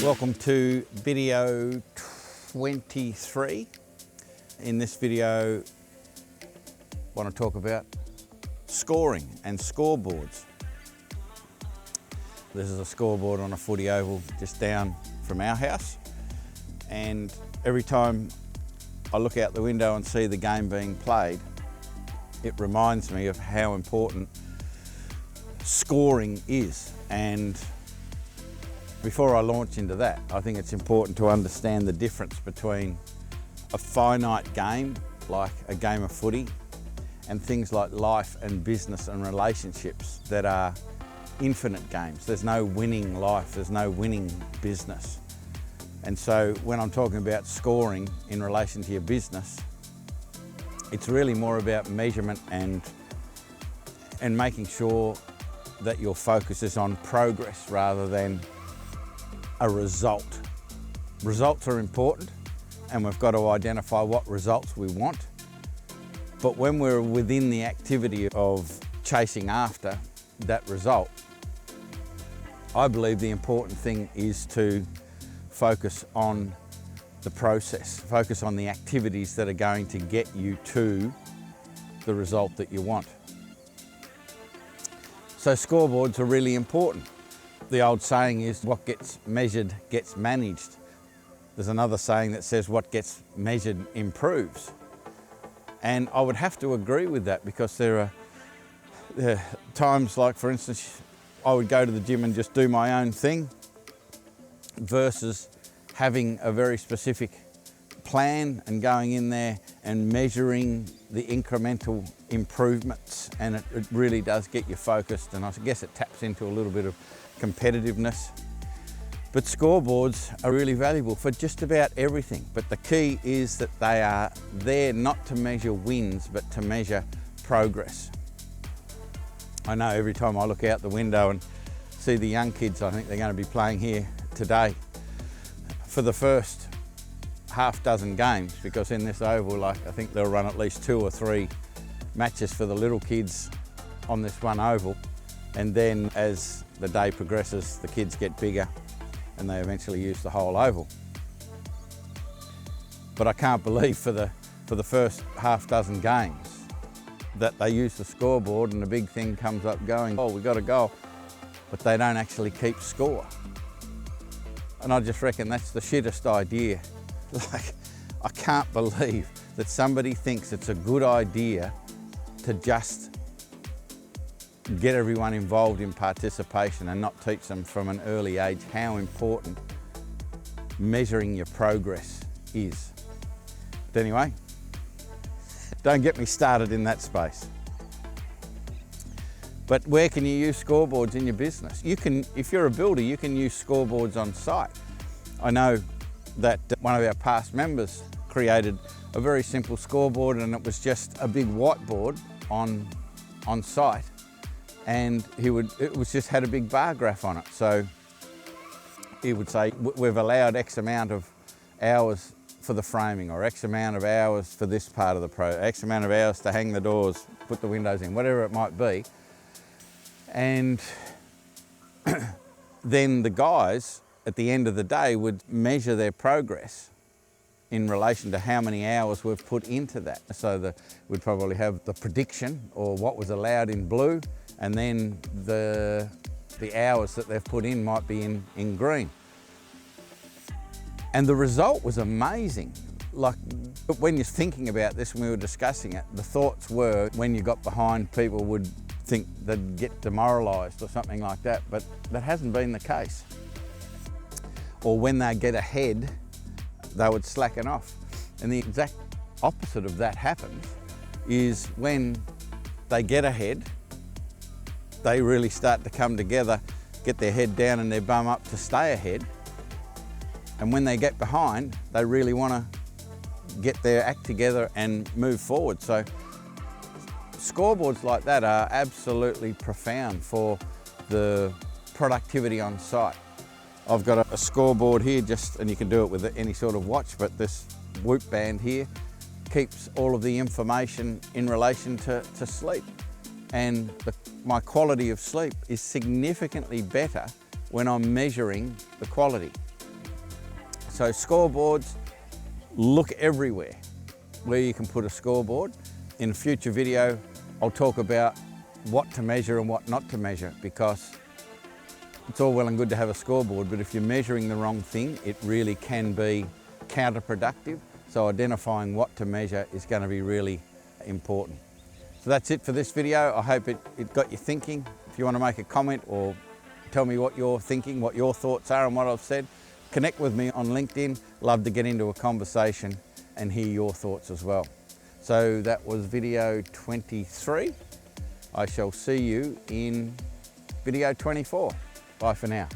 Welcome to video 23. In this video, I want to talk about scoring and scoreboards. This is a scoreboard on a footy oval just down from our house, and every time I look out the window and see the game being played, it reminds me of how important scoring is. And before I launch into that, I think it's important to understand the difference between a finite game, like a game of footy, and things like life and business and relationships that are infinite games. There's no winning life, there's no winning business. And so when I'm talking about scoring in relation to your business, it's really more about measurement and making sure that your focus is on progress rather than a result. Results are important, and we've got to identify what results we want. But when we're within the activity of chasing after that result, I believe the important thing is to focus on the process, focus on the activities that are going to get you to the result that you want. So scoreboards are really important. The old saying is, what gets measured gets managed. There's another saying that says, what gets measured improves. And I would have to agree with that, because there are times, like for instance, I would go to the gym and just do my own thing versus having a very specific plan and going in there and measuring the incremental improvements, and it really does get you focused, and I guess it taps into a little bit of competitiveness. But scoreboards are really valuable for just about everything, but the key is that they are there not to measure wins but to measure progress. I know every time I look out the window and see the young kids, I think they're going to be playing here today for the first half dozen games, because in this oval, I think they'll run at least 2 or 3 matches for the little kids on this one oval. And then as the day progresses, the kids get bigger and they eventually use the whole oval. But I can't believe for the first half dozen games that they use the scoreboard and the big thing comes up going, oh, we got a goal, but they don't actually keep score. And I just reckon that's the shittest idea. Like, I can't believe that somebody thinks it's a good idea to just get everyone involved in participation and not teach them from an early age how important measuring your progress is. But anyway, don't get me started in that space. But where can you use scoreboards in your business? You can, if you're a builder, you can use scoreboards on site. I know that one of our past members created a very simple scoreboard, and it was just a big whiteboard on site. And it was just had a big bar graph on it. So he would say, we've allowed X amount of hours for the framing, or X amount of hours for this part of the X amount of hours to hang the doors, put the windows in, whatever it might be. And then the guys at the end of the day would measure their progress in relation to how many hours we've put into that. So we'd probably have the prediction, or what was allowed in blue, and then the hours that they've put in might be in green. And the result was amazing. Like, when you're thinking about this, when we were discussing it, the thoughts were, when you got behind, people would think they'd get demoralised or something like that, but that hasn't been the case. Or when they get ahead, they would slacken off. And the exact opposite of that happens is when they get ahead, they really start to come together, get their head down and their bum up to stay ahead. And when they get behind, they really want to get their act together and move forward. So scoreboards like that are absolutely profound for the productivity on site. I've got a scoreboard here, and you can do it with any sort of watch, but this Whoop band here keeps all of the information in relation to sleep. And my quality of sleep is significantly better when I'm measuring the quality. So scoreboards, look everywhere where you can put a scoreboard. In a future video, I'll talk about what to measure and what not to measure, because it's all well and good to have a scoreboard, but if you're measuring the wrong thing, it really can be counterproductive. So identifying what to measure is going to be really important. So that's it for this video. I hope it got you thinking. If you want to make a comment or tell me what you're thinking, what your thoughts are on what I've said, connect with me on LinkedIn. Love to get into a conversation and hear your thoughts as well. So that was video 23. I shall see you in video 24. Bye for now.